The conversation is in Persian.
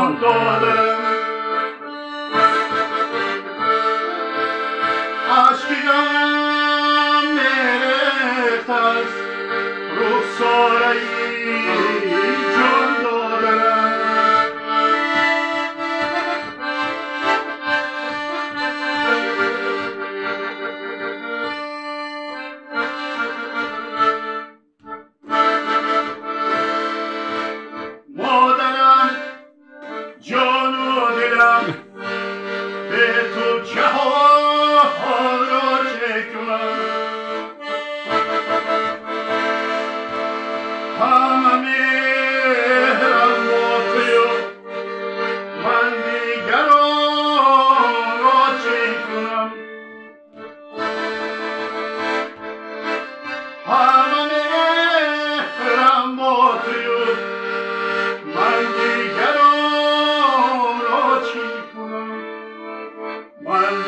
جان دادم عشقیم میریخت از رخساره جان دادم مادرم جان و دلم به تو جهان را چه کنم همه مهرم با توی و من دیگران را چه کنم همه مهرم با توی و من دیگران را چه کنم من